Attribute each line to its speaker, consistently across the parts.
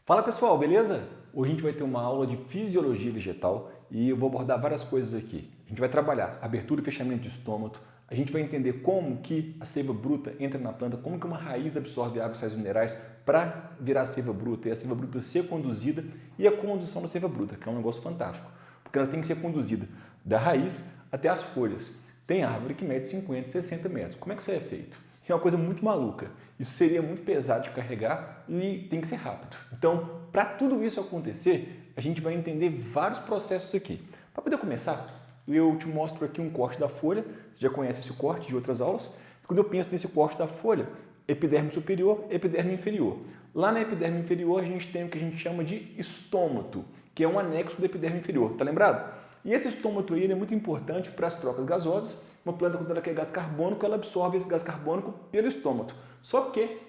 Speaker 1: Fala pessoal, beleza? Hoje a gente vai ter uma aula de fisiologia vegetal e eu vou abordar várias coisas aqui. A gente vai trabalhar abertura e fechamento de estômago, a gente vai entender como que a seiva bruta entra na planta, como que uma raiz absorve água e sais minerais para virar seiva bruta e a seiva bruta ser conduzida e a condução da seiva bruta, que é um negócio fantástico, porque ela tem que ser conduzida da raiz até as folhas. Tem árvore que mede 50, 60 metros. Como é que isso é feito? É uma coisa muito maluca. Isso seria muito pesado de carregar e tem que ser rápido. Então, para tudo isso acontecer, a gente vai entender vários processos aqui. Para poder começar, eu te mostro aqui um corte da folha. Você já conhece esse corte de outras aulas. Quando eu penso nesse corte da folha, epiderme superior, epiderme inferior. Lá na epiderme inferior, a gente tem o que a gente chama de estômato, que é um anexo do epiderme inferior. Tá lembrado? E esse estômato aí é muito importante para as trocas gasosas. Uma planta, quando ela quer gás carbônico, ela absorve esse gás carbônico pelo estômato. Só que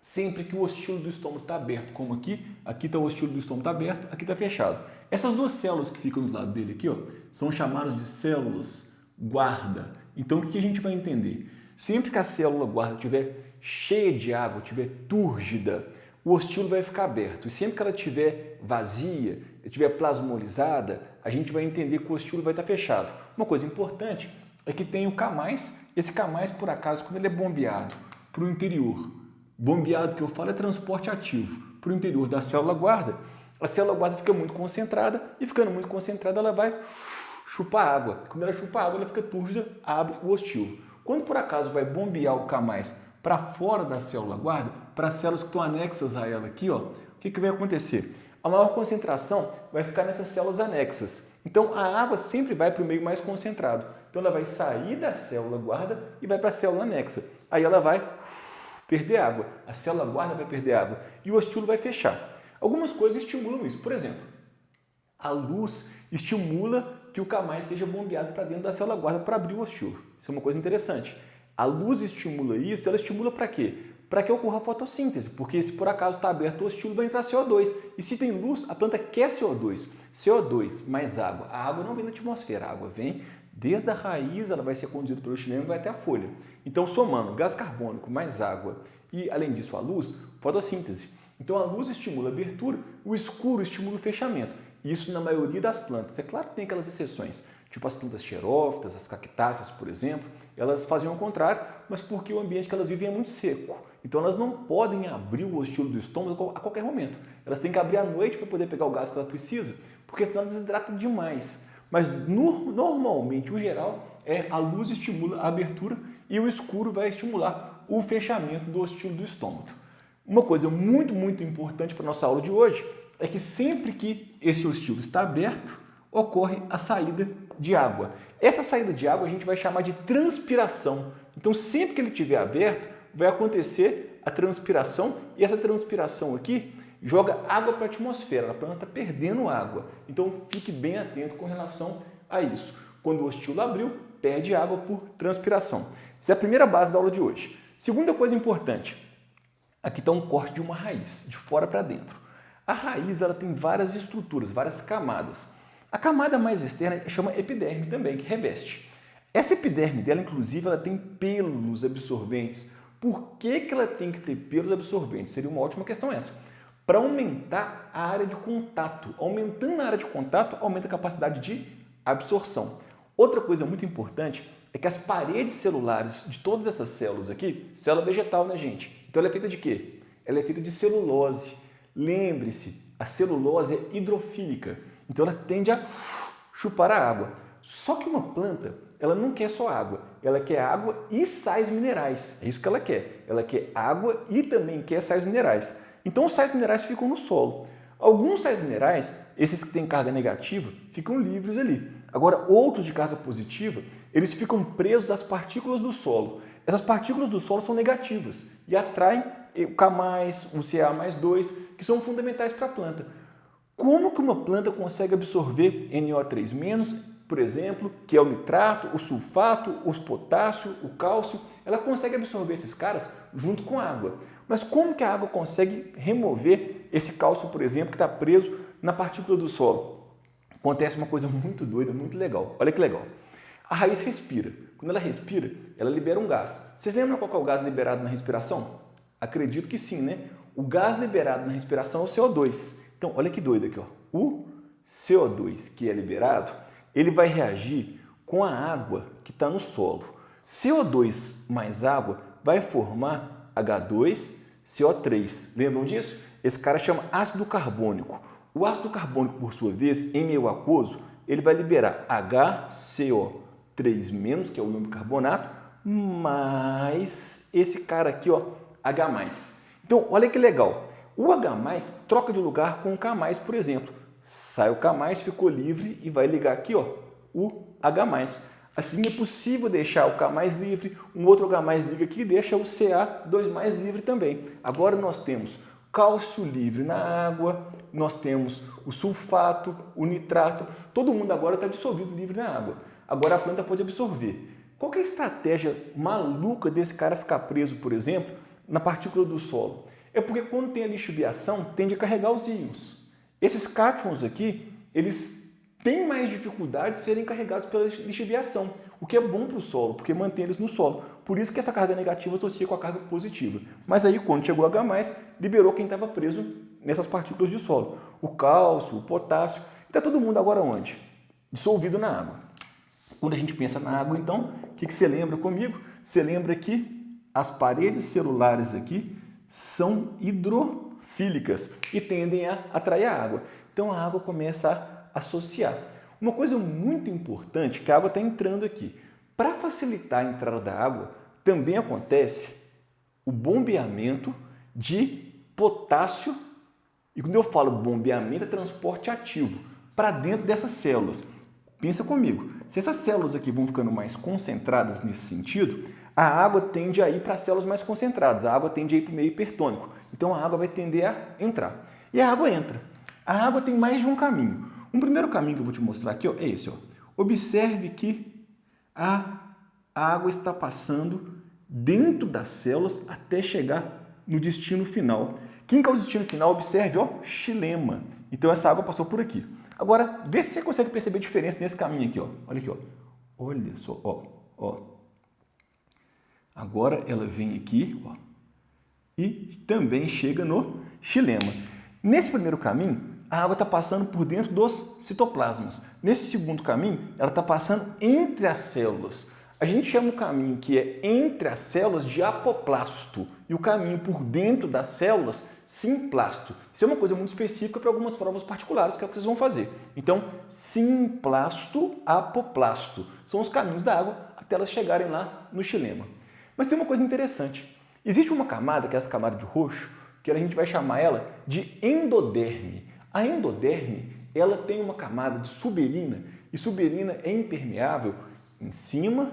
Speaker 1: sempre que o ostilo do estômago está aberto, como aqui está o ostilo do estômago aberto, aqui está fechado. Essas duas células que ficam do lado dele aqui, ó, são chamadas de células guarda. Então o que a gente vai entender? Sempre que a célula guarda estiver cheia de água, estiver túrgida, o ostilo vai ficar aberto. E sempre que ela estiver vazia, estiver plasmolizada, a gente vai entender que o ostilo vai estar fechado. Uma coisa importante é que tem o K+, esse K+, por acaso, quando ele é bombeado para o interior, bombeado que eu falo é transporte ativo, para o interior da célula guarda, a célula guarda fica muito concentrada e ficando muito concentrada ela vai chupar água. Quando ela chupa água, ela fica túrgida, abre o ostilo. Quando por acaso vai bombear o K+, para fora da célula guarda, para as células que estão anexas a ela aqui, ó, o que vai acontecer? A maior concentração vai ficar nessas células anexas. Então, a água sempre vai para o meio mais concentrado. Então, ela vai sair da célula guarda e vai para a célula anexa. Aí ela vai perder água. A célula guarda vai perder água e o ostilo vai fechar. Algumas coisas estimulam isso. Por exemplo, a luz estimula que o K+ seja bombeado para dentro da célula guarda para abrir o ostilo. Isso é uma coisa interessante. A luz estimula isso, ela estimula para quê? Para que ocorra a fotossíntese, porque se por acaso está aberto o ostilo, vai entrar CO2. E se tem luz, a planta quer CO2. CO2 mais água. A água não vem da atmosfera, a água vem desde a raiz, ela vai ser conduzida pelo xilema e vai até a folha. Então, somando gás carbônico mais água e, além disso, a luz, fotossíntese. Então, a luz estimula a abertura, o escuro estimula o fechamento. Isso na maioria das plantas. É claro que tem aquelas exceções, tipo as plantas xerófitas, as cactáceas, por exemplo, elas faziam o contrário, mas porque o ambiente que elas vivem é muito seco. Então elas não podem abrir o ostilo do estômago a qualquer momento. Elas têm que abrir à noite para poder pegar o gás que ela precisa, porque senão ela desidrata demais. Mas normalmente, o geral, a luz estimula a abertura e o escuro vai estimular o fechamento do ostilo do estômago. Uma coisa muito, muito importante para a nossa aula de hoje é que sempre que esse ostilo está aberto, ocorre a saída de água. Essa saída de água a gente vai chamar de transpiração. Então, sempre que ele estiver aberto, vai acontecer a transpiração e essa transpiração aqui joga água para a atmosfera. A planta está perdendo água. Então, fique bem atento com relação a isso. Quando o ostilo abriu, perde água por transpiração. Essa é a primeira base da aula de hoje. Segunda coisa importante, aqui está um corte de uma raiz, de fora para dentro. A raiz ela tem várias estruturas, várias camadas. A camada mais externa chama epiderme também, que reveste. Essa epiderme dela, inclusive, ela tem pelos absorventes. Por que ela tem que ter pelos absorventes? Seria uma ótima questão essa. Para aumentar a área de contato. Aumentando a área de contato, aumenta a capacidade de absorção. Outra coisa muito importante é que as paredes celulares de todas essas células aqui, célula vegetal, né, gente? Então ela é feita de quê? Ela é feita de celulose. Lembre-se, a celulose é hidrofílica. Então ela tende a chupar a água. Só que uma planta, ela não quer só água, ela quer água e sais minerais. É isso que ela quer. Ela quer água e também quer sais minerais. Então os sais minerais ficam no solo. Alguns sais minerais, esses que têm carga negativa, ficam livres ali. Agora outros de carga positiva, eles ficam presos às partículas do solo. Essas partículas do solo são negativas e atraem o K+, o Ca+2, que são fundamentais para a planta. Como que uma planta consegue absorver NO3-, por exemplo, que é o nitrato, o sulfato, o potássio, o cálcio? Ela consegue absorver esses caras junto com a água. Mas como que a água consegue remover esse cálcio, por exemplo, que está preso na partícula do solo? Acontece uma coisa muito doida, muito legal. Olha que legal. A raiz respira. Quando ela respira, ela libera um gás. Vocês lembram qual é o gás liberado na respiração? Acredito que sim, né? O gás liberado na respiração é o CO2. Então, olha que doido aqui, ó. O CO2 que é liberado, ele vai reagir com a água que está no solo. CO2 mais água vai formar H2CO3. Lembram disso? Esse cara chama ácido carbônico. O ácido carbônico, por sua vez, em meio aquoso, ele vai liberar HCO3-, que é o ion bicarbonato, mais esse cara aqui, ó, H+. Então, olha que legal. O H+ troca de lugar com o K+, por exemplo. Sai o K+, ficou livre e vai ligar aqui, ó, o H+. Assim é possível deixar o K+ livre, um outro H+ liga aqui e deixa o Ca2+ livre também. Agora nós temos cálcio livre na água, nós temos o sulfato, o nitrato, todo mundo agora está dissolvido livre na água. Agora a planta pode absorver. Qual que é a estratégia maluca desse cara ficar preso, por exemplo, na partícula do solo? É porque quando tem a lixiviação, tende a carregar os íons. Esses cátions aqui, eles têm mais dificuldade de serem carregados pela lixiviação, o que é bom para o solo, porque mantém eles no solo. Por isso que essa carga negativa associa com a carga positiva. Mas aí, quando chegou o H+, liberou quem estava preso nessas partículas de solo. O cálcio, o potássio. Está todo mundo agora onde? Dissolvido na água. Quando a gente pensa na água, então, o que você lembra comigo? Você lembra que as paredes celulares aqui são hidrofílicas e tendem a atrair a água. Então, a água começa a associar. Uma coisa muito importante, que a água está entrando aqui. Para facilitar a entrada da água, também acontece o bombeamento de potássio. E quando eu falo bombeamento, é transporte ativo para dentro dessas células. Pensa comigo, se essas células aqui vão ficando mais concentradas nesse sentido, a água tende a ir para as células mais concentradas, a água tende a ir para o meio hipertônico. Então a água vai tender a entrar. E a água entra. A água tem mais de um caminho. Um primeiro caminho que eu vou te mostrar aqui, ó, é esse. Ó. Observe que a água está passando dentro das células até chegar no destino final. Quem que é o destino final? Observe, ó, xilema. Então essa água passou por aqui. Agora, vê se você consegue perceber a diferença nesse caminho aqui, ó. Olha aqui, ó. Olha só, ó, ó. Agora ela vem aqui, ó, e também chega no xilema. Nesse primeiro caminho, a água está passando por dentro dos citoplasmas. Nesse segundo caminho, ela está passando entre as células. A gente chama o caminho que é entre as células de apoplasto e o caminho por dentro das células simplasto. Isso é uma coisa muito específica para algumas provas particulares que é o que vocês vão fazer. Então, simplasto, apoplasto são os caminhos da água até elas chegarem lá no xilema. Mas tem uma coisa interessante. Existe uma camada, que é essa camada de roxo, que a gente vai chamar ela de endoderme. A endoderme, ela tem uma camada de suberina, e suberina é impermeável em cima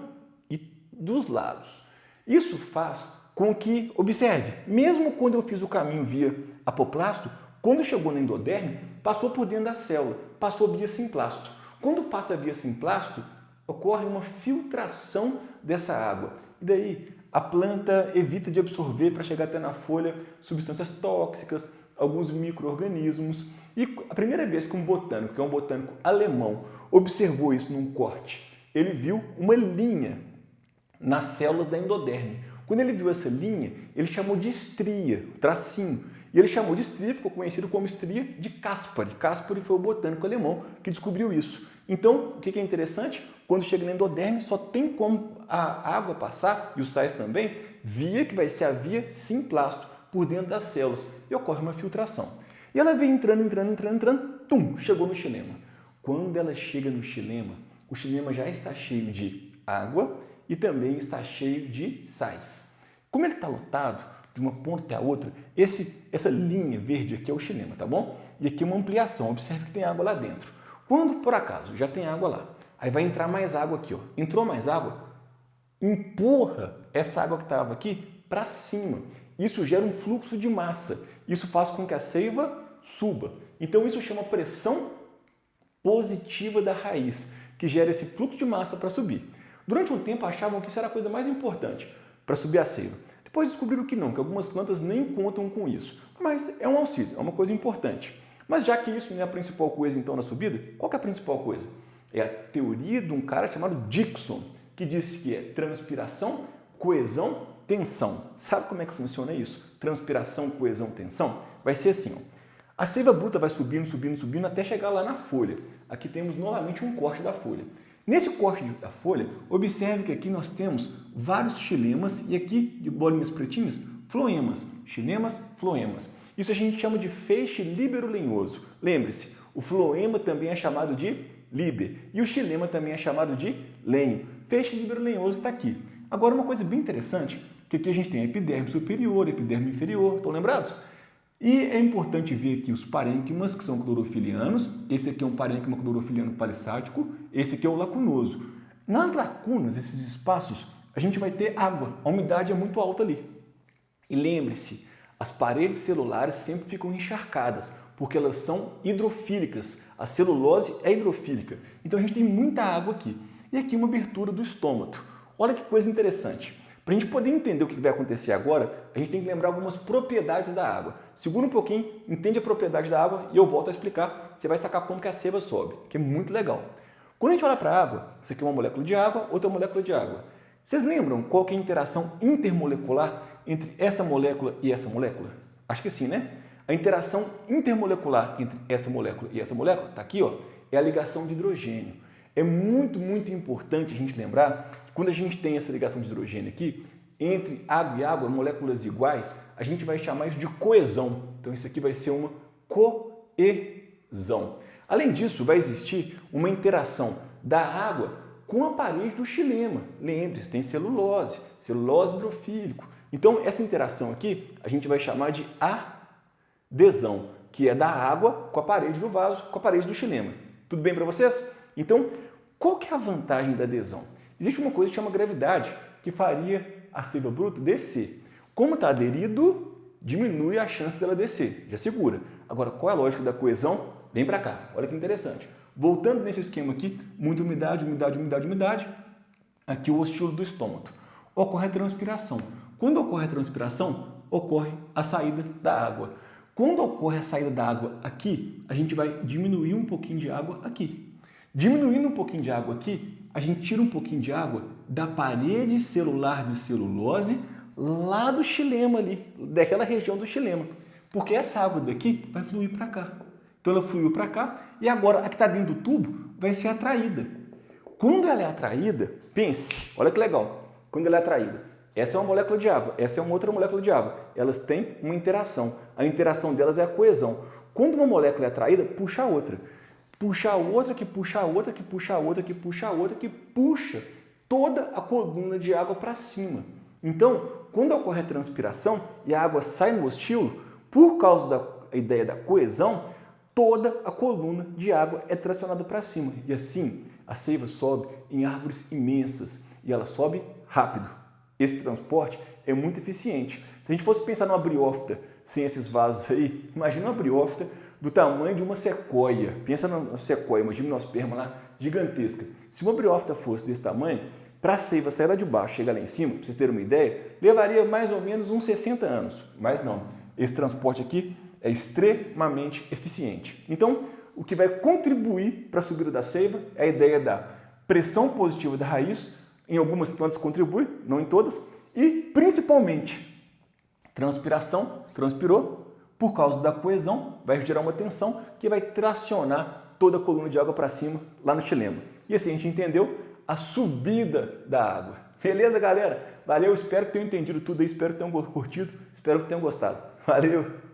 Speaker 1: e dos lados. Isso faz com que, observe, mesmo quando eu fiz o caminho via apoplasto, quando chegou na endoderme, passou por dentro da célula, passou via simplasto. Quando passa via simplasto, ocorre uma filtração dessa água. E daí a planta evita de absorver para chegar até na folha substâncias tóxicas, alguns micro-organismos. E a primeira vez que um botânico, que é um botânico alemão, observou isso num corte, ele viu uma linha nas células da endoderme. Quando ele viu essa linha, ele chamou de estria, tracinho. E ele chamou de estria, ficou conhecido como estria de Caspari. Caspari foi o botânico alemão que descobriu isso. Então, o que é interessante? Quando chega na endoderme, só tem como a água passar, e os sais também, via que vai ser a via simplasto, por dentro das células. E ocorre uma filtração. E ela vem entrando, tum, chegou no xilema. Quando ela chega no xilema, o xilema já está cheio de água e também está cheio de sais. Como ele está lotado, de uma ponta até a outra, essa linha verde aqui é o xilema, tá bom? E aqui é uma ampliação, observe que tem água lá dentro. Quando, por acaso, já tem água lá, aí vai entrar mais água aqui, ó. Entrou mais água, empurra essa água que estava aqui para cima. Isso gera um fluxo de massa. Isso faz com que a seiva suba. Então, isso chama pressão positiva da raiz, que gera esse fluxo de massa para subir. Durante um tempo, achavam que isso era a coisa mais importante para subir a seiva. Depois descobriram que não, que algumas plantas nem contam com isso. Mas é um auxílio, é uma coisa importante. Mas já que isso não é a principal coisa, então, na subida, qual que é a principal coisa? É a teoria de um cara chamado Dickson, que disse que é transpiração, coesão tensão. Sabe como é que funciona isso? Transpiração, coesão, tensão? Vai ser assim, ó. A seiva bruta vai subindo, subindo, subindo até chegar lá na folha. Aqui temos novamente um corte da folha. Nesse corte da folha, observe que aqui nós temos vários xilemas e aqui, de bolinhas pretinhas, floemas. Xilemas, floemas. Isso a gente chama de feixe líbero-lenhoso. Lembre-se, o floema também é chamado de líber e o xilema também é chamado de lenho. Feixe líbero-lenhoso está aqui. Agora, uma coisa bem interessante, que aqui a gente tem a epiderme superior, a epiderme inferior, estão lembrados? E é importante ver aqui os parênquimas, que são clorofilianos. Esse aqui é um parênquima clorofiliano palissático, esse aqui é o lacunoso. Nas lacunas, esses espaços, a gente vai ter água, a umidade é muito alta ali. E lembre-se, as paredes celulares sempre ficam encharcadas, porque elas são hidrofílicas. A celulose é hidrofílica. Então a gente tem muita água aqui. E aqui uma abertura do estômago. Olha que coisa interessante. Para a gente poder entender o que vai acontecer agora, a gente tem que lembrar algumas propriedades da água. Segura um pouquinho, entende a propriedade da água e eu volto a explicar. Você vai sacar como que a seiva sobe, que é muito legal. Quando a gente olha para a água, isso aqui é uma molécula de água, outra molécula de água. Vocês lembram qual que é a interação intermolecular entre essa molécula e essa molécula? Acho que sim, né? A interação intermolecular entre essa molécula e essa molécula, está aqui, ó, é a ligação de hidrogênio. É muito, muito importante a gente lembrar que quando a gente tem essa ligação de hidrogênio aqui, entre água e água, moléculas iguais, a gente vai chamar isso de coesão. Então, isso aqui vai ser uma coesão. Além disso, vai existir uma interação da água com a parede do xilema. Lembre-se, tem celulose, celulose hidrofílico. Então, essa interação aqui, a gente vai chamar de adesão, que é da água com a parede do vaso, com a parede do xilema. Tudo bem para vocês? Então, qual que é a vantagem da adesão? Existe uma coisa que chama gravidade, que faria a seiva bruta descer. Como está aderido, diminui a chance dela descer, já segura. Agora, qual é a lógica da coesão? Vem para cá, olha que interessante. Voltando nesse esquema aqui, muita umidade, umidade, umidade, umidade, aqui o ostilo do estômago. Ocorre a transpiração. Quando ocorre a transpiração, ocorre a saída da água. Quando ocorre a saída da água aqui, a gente vai diminuir um pouquinho de água aqui. Diminuindo um pouquinho de água aqui, a gente tira um pouquinho de água da parede celular de celulose lá do xilema ali, daquela região do xilema. Porque essa água daqui vai fluir para cá. Então ela fluiu para cá e agora a que está dentro do tubo vai ser atraída. Quando ela é atraída, pense, olha que legal, quando ela é atraída, essa é uma molécula de água, essa é uma outra molécula de água. Elas têm uma interação. A interação delas é a coesão. Quando uma molécula é atraída, puxa a outra. Puxa a outra, que puxa a outra, que puxa a outra, que puxa a outra, que puxa toda a coluna de água para cima. Então, quando ocorre a transpiração e a água sai no ostilo, por causa da ideia da coesão, toda a coluna de água é tracionada para cima. E assim, a seiva sobe em árvores imensas e ela sobe rápido. Esse transporte é muito eficiente. Se a gente fosse pensar numa briófita sem esses vasos aí, imagina uma briófita do tamanho de uma sequoia. Pensa na sequoia, uma gimnosperma lá gigantesca. Se uma briófita fosse desse tamanho, para a seiva sair lá de baixo e chegar lá em cima, para vocês terem uma ideia, levaria mais ou menos uns 60 anos. Mas não, esse transporte aqui é extremamente eficiente. Então, o que vai contribuir para a subida da seiva é a ideia da pressão positiva da raiz. Em algumas plantas contribui, não em todas. E, principalmente, transpiração, transpirou, por causa da coesão, vai gerar uma tensão que vai tracionar toda a coluna de água para cima lá no xilema. E assim a gente entendeu a subida da água. Beleza, galera? Valeu, espero que tenham entendido tudo aí, espero que tenham curtido, espero que tenham gostado. Valeu!